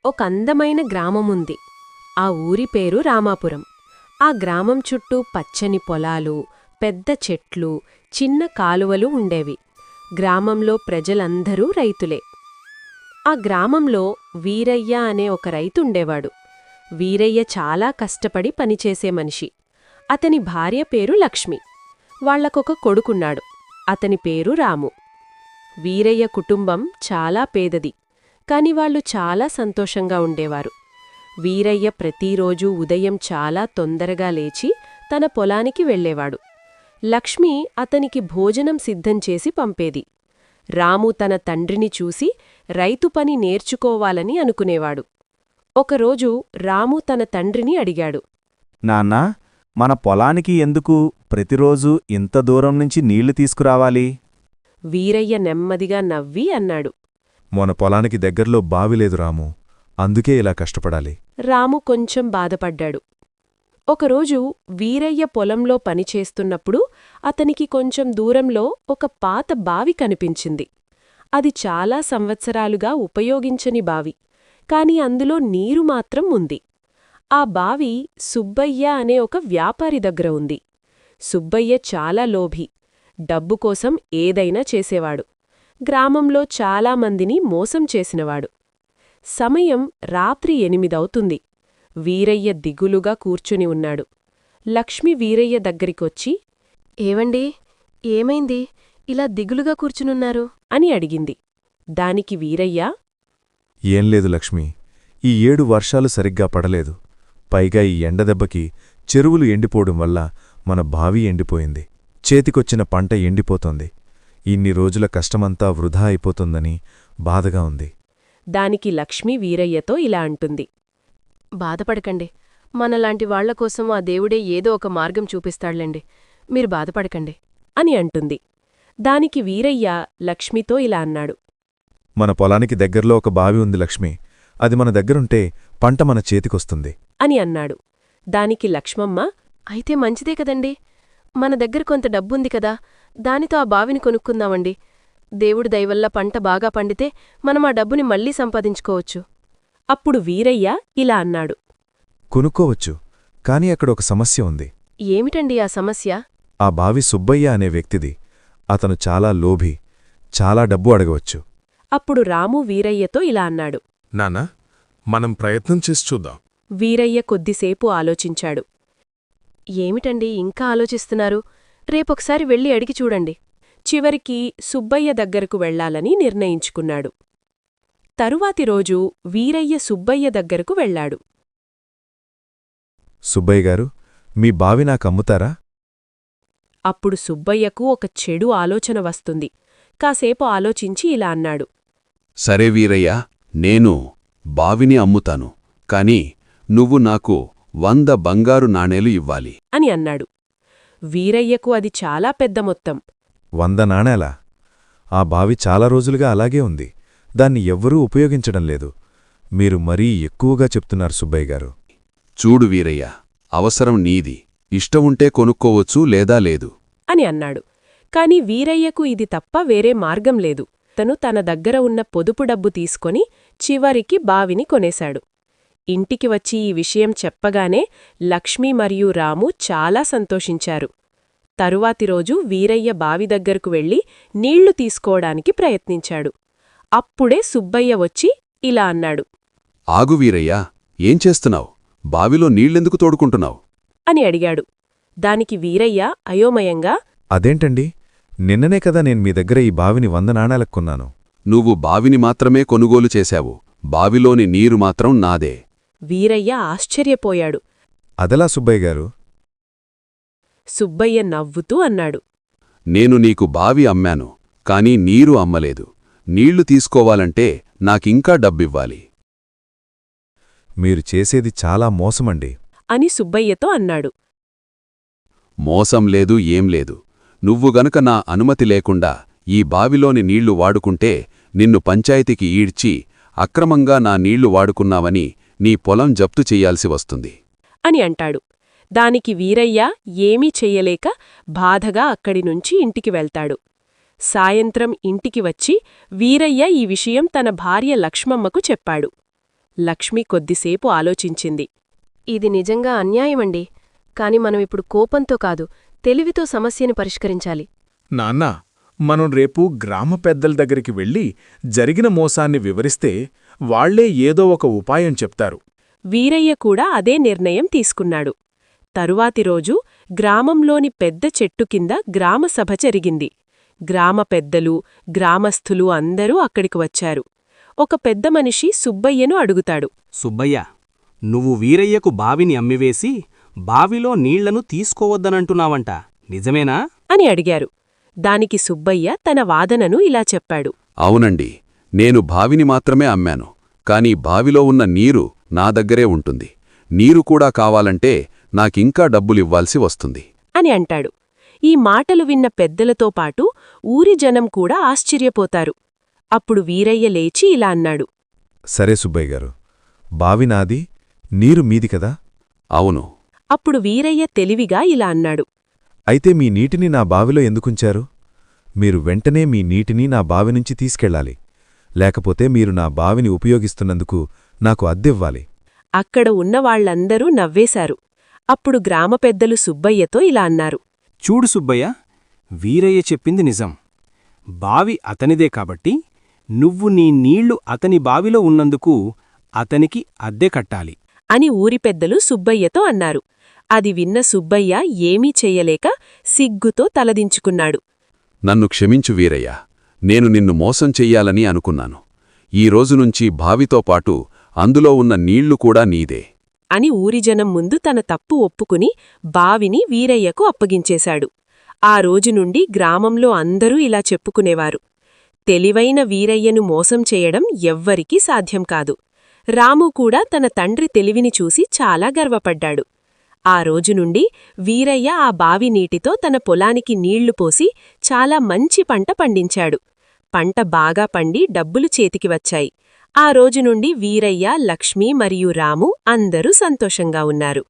ఒక అందమైన గ్రామముంది. ఆ ఊరి పేరు రామాపురం. ఆ గ్రామం చుట్టూ పచ్చని పొలాలు, పెద్ద చెట్లు, చిన్న కాలువలు ఉండేవి. గ్రామంలో ప్రజలందరూ రైతులే. ఆ గ్రామంలో వీరయ్య అనే ఒక రైతుండేవాడు. వీరయ్య చాలా కష్టపడి పనిచేసే మనిషి. అతని భార్య పేరు లక్ష్మి. వాళ్లకొక కొడుకున్నాడు. అతని పేరు రాము. వీరయ్య కుటుంబం చాలా పేదది. కాని వాళ్ళు చాలా సంతోషంగా ఉండేవారు. వీరయ్య ప్రతిరోజూ ఉదయం చాలా తొందరగా లేచి తన పొలానికి వెళ్ళేవాడు. లక్ష్మి అతనికి భోజనం సిద్ధం చేసి పంపేది. రాము తన తండ్రిని చూసి రైతు పని నేర్చుకోవాలని అనుకునేవాడు. ఒకరోజు రాము తన తండ్రిని అడిగాడు. నాన్నా, మన పొలానికి ఎందుకు ప్రతిరోజూ ఇంత దూరం నుంచి నీళ్లు తీసుకురావాలి? వీరయ్య నెమ్మదిగా నవ్వి అన్నాడు. మన పొలానికి దగ్గర్లో బావిలేదు రాము, అందుకే ఇలా కష్టపడాలి. రాము కొంచెం బాధపడ్డాడు. ఒకరోజు వీరయ్య పొలంలో పనిచేస్తున్నప్పుడు అతనికి కొంచెం దూరంలో ఒక పాత బావి కనిపించింది. అది చాలా సంవత్సరాలుగా ఉపయోగించని బావి, కాని అందులో నీరు మాత్రం ఉంది. ఆ బావి సుబ్బయ్య అనే ఒక వ్యాపారి దగ్గర ఉంది. సుబ్బయ్య చాలా లోభి. డబ్బు కోసం ఏదైనా చేసేవాడు. గ్రామంలో చాలామందిని మోసం చేసినవాడు. సమయం రాత్రి 8 వీరయ్య దిగులుగా కూర్చుని ఉన్నాడు. లక్ష్మి వీరయ్య దగ్గరికొచ్చి, ఏవండి, ఏమైంది, ఇలా దిగులుగా కూర్చునున్నారు అని అడిగింది. దానికి వీరయ్య, ఏం లేదు లక్ష్మి, ఈ 7 వర్షాలు సరిగ్గా పడలేదు. పైగా ఈ ఎండదెబ్బకి చెరువులు ఎండిపోవడం వల్ల మన బావి ఎండిపోయింది. చేతికొచ్చిన పంట ఎండిపోతోంది. ఇన్ని రోజుల కష్టమంతా వృధా అయిపోతుందని బాధగా ఉంది. దానికి లక్ష్మి వీరయ్యతో ఇలా అంటుంది. బాధపడకండి, మనలాంటి వాళ్లకోసం ఆ దేవుడే ఏదో ఒక మార్గం చూపిస్తాళ్లేండి, మీరు బాధపడకండి అని అంటుంది. దానికి వీరయ్య లక్ష్మితో ఇలా అన్నాడు. మన పొలానికి దగ్గర్లో ఒక బావి ఉంది లక్ష్మి, అది మన దగ్గరుంటే పంట మన చేతికొస్తుంది అని అన్నాడు. దానికి లక్ష్మమ్మ, అయితే మంచిదే కదండి, మన దగ్గర కొంత డబ్బుంది కదా, దానితో ఆ బావిని కొనుక్కుందామండి. దేవుడి దయవల్ల పంట బాగా పండితే మనం ఆ డబ్బుని మళ్లీ సంపాదించుకోవచ్చు. అప్పుడు వీరయ్య ఇలా అన్నాడు. కొనుక్కోవచ్చు, కాని అక్కడ ఒక సమస్య ఉంది. ఏమిటండి ఆ సమస్య? ఆ బావి సుబ్బయ్య అనే వ్యక్తిది. అతను చాలా లోభి, చాలా డబ్బు అడగవచ్చు. అప్పుడు రాము వీరయ్యతో ఇలా అన్నాడు. నాన్నా, మనం ప్రయత్నం చేసి చూద్దాం. వీరయ్య కొద్దిసేపు ఆలోచించాడు. ఏమిటండి ఇంకా ఆలోచిస్తున్నారు, రేపొకసారి వెళ్ళి అడిగి చూడండి. చివరికి సుబ్బయ్య దగ్గరకు వెళ్లాలని నిర్ణయించుకున్నాడు. తరువాతి రోజు వీరయ్య సుబ్బయ్య దగ్గరకు వెళ్లాడు. సుబ్బయ్య గారు, మీ బావి నాకమ్ముతారా? అప్పుడు సుబ్బయ్యకు ఒక చెడు ఆలోచన వస్తుంది. కాసేపు ఆలోచించి ఇలా అన్నాడు. సరే వీరయ్యా, నేను బావిని అమ్ముతాను, కాని నువ్వు నాకు 100 బంగారు నాణేలు ఇవ్వాలి అని అన్నాడు. వీరయ్యకు అది చాలా పెద్ద మొత్తం. 100 నాణేలా? ఆ బావి చాలా రోజులుగా అలాగే ఉంది. దాన్ని ఎవ్వరూ ఉపయోగించడం లేదు. మీరు మరీ ఎక్కువగా చెప్తున్నారు సుబ్బయ్య గారు. చూడు వీరయ్య, అవసరం నీది, ఇష్టముంటే కొనుక్కోవచ్చు లేదా లేదు అని అన్నాడు. కాని వీరయ్యకు ఇది తప్ప వేరే మార్గం లేదు. తను తన దగ్గర ఉన్న పొదుపు డబ్బు తీసుకొని చివరికి బావిని కొనేశాడు. ఇంటికి వచ్చి ఈ విషయం చెప్పగానే లక్ష్మి మరియు రాము చాలా సంతోషించారు. తరువాతి రోజు వీరయ్య బావి దగ్గరకు వెళ్లి నీళ్లు తీసుకోవడానికి ప్రయత్నించాడు. అప్పుడే సుబ్బయ్య వచ్చి ఇలా అన్నాడు. ఆగు వీరయ్యా, ఏం చేస్తున్నావు? బావిలో నీళ్లెందుకు తోడుకుంటున్నావు అని అడిగాడు. దానికి వీరయ్య అయోమయంగా, అదేంటండి, నిన్ననే కదా నేను మీ దగ్గర ఈ బావిని 100 నాణేలకు కొన్నాను. నువ్వు బావిని మాత్రమే కొనుగోలు చేశావు, బావిలోని నీరు మాత్రం నాదే. వీరయ్య ఆశ్చర్యపోయాడు. అదెలా సుబ్బయ్య గారు? సుబ్బయ్య నవ్వుతూ అన్నాడు. నేను నీకు బావి అమ్మాను, కాని నీరు అమ్మలేదు. నీళ్లు తీసుకోవాలంటే నాకింకా డబ్బివ్వాలి. మీరు చేసేది చాలా మోసమండి అని సుబ్బయ్యతో అన్నాడు. మోసం లేదు, ఏం లేదు. నువ్వు గనుక నా అనుమతి లేకుండా ఈ బావిలోని నీళ్లు వాడుకుంటే నిన్ను పంచాయతీకి ఈడ్చి అక్రమంగా నా నీళ్లు వాడుకున్నావని నీ పొలం జప్తు చెయ్యాల్సి వస్తుంది అని అంటాడు. దానికి వీరయ్య ఏమీ చెయ్యలేక బాధగా అక్కడినుంచి ఇంటికి వెళ్తాడు. సాయంత్రం ఇంటికి వచ్చి వీరయ్య ఈ విషయం తన భార్య లక్ష్మమ్మకు చెప్పాడు. లక్ష్మి కొద్దిసేపు ఆలోచించింది. ఇది నిజంగా అన్యాయమండి. కాని మనమిప్పుడు కోపంతో కాదు, తెలివితో సమస్యని పరిష్కరించాలి. నాన్నా, మనం రేపు గ్రామ పెద్దల దగ్గరికి వెళ్ళి జరిగిన మోసాన్ని వివరిస్తే వాళ్లే ఏదో ఒక ఉపాయం చెప్తారు. వీరయ్య కూడా అదే నిర్ణయం తీసుకున్నాడు. తరువాతి రోజు గ్రామంలోని పెద్ద చెట్టు కింద గ్రామసభ జరిగింది. గ్రామ పెద్దలు, గ్రామస్థులు అందరూ అక్కడికి వచ్చారు. ఒక పెద్ద మనిషి సుబ్బయ్యను అడుగుతాడు. సుబ్బయ్య, నువ్వు వీరయ్యకు బావిని అమ్మివేసి బావిలో నీళ్లను తీసుకోవద్దనంటున్నావంట, నిజమేనా? అని అడిగారు. దానికి సుబ్బయ్య తన వాదనను ఇలా చెప్పాడు. అవునండి, నేను బావిని మాత్రమే అమ్మాను. కాని బావిలో ఉన్న నీరు నా దగ్గరే ఉంటుంది. నీరు కూడా కావాలంటే నాకింకా డబ్బులివ్వాల్సి వస్తుంది అని అంటాడు. ఈ మాటలు విన్న పెద్దలతో పాటు ఊరి జనం కూడా ఆశ్చర్యపోతారు. అప్పుడు వీరయ్య లేచి ఇలా అన్నాడు. సరే సుబ్బయ్య గారు, బావి నాది, నీరు మీది కదా? అవును. అప్పుడు వీరయ్య తెలివిగా ఇలా అన్నాడు. అయితే మీ నీటిని నా బావిలో ఎందుకుంచారు? మీరు వెంటనే మీ నీటిని నా బావినుంచి తీసుకెళ్ళాలి. లేకపోతే మీరు నా బావిని ఉపయోగిస్తున్నందుకు నాకు అద్దెవ్వాలి. అక్కడ ఉన్నవాళ్లందరూ నవ్వేశారు. అప్పుడు గ్రామ పెద్దలు సుబ్బయ్యతో ఇలా అన్నారు. చూడు సుబ్బయ్య, వీరయ్య చెప్పింది నిజం. బావి అతనిదే కాబట్టి నువ్వు నీ నీళ్లు అతని బావిలో ఉన్నందుకు అతనికి అద్దె కట్టాలి అని ఊరి పెద్దలు సుబ్బయ్యతో అన్నారు. అది విన్న సుబ్బయ్య ఏమీ చెయ్యలేక సిగ్గుతో తలదించుకున్నాడు. నన్ను క్షమించు వీరయ్య, నేను నిన్ను మోసం చెయ్యాలని అనుకున్నాను. ఈ రోజునుంచి బావితో పాటు అందులో ఉన్న నీళ్లు కూడా నీదే అని ఊరిజనం ముందు తన తప్పు ఒప్పుకుని బావిని వీరయ్యకు అప్పగించేశాడు. ఆ రోజు నుండి గ్రామంలో అందరూ ఇలా చెప్పుకునేవారు. తెలివైన వీరయ్యను మోసం చేయడం ఎవ్వరికీ సాధ్యం కాదు. రాము కూడా తన తండ్రి తెలివిని చూసి చాలా గర్వపడ్డాడు. ఆ రోజు నుండి వీరయ్య ఆ బావి నీటితో తన పొలానికి నీళ్లు పోసి చాలా మంచి పంట పండించాడు. పంట బాగా పండి డబ్బులు చేతికి వచ్చాయి. ఆ రోజు నుండి వీరయ్య, లక్ష్మి మరియు రాము అందరూ సంతోషంగా ఉన్నారు.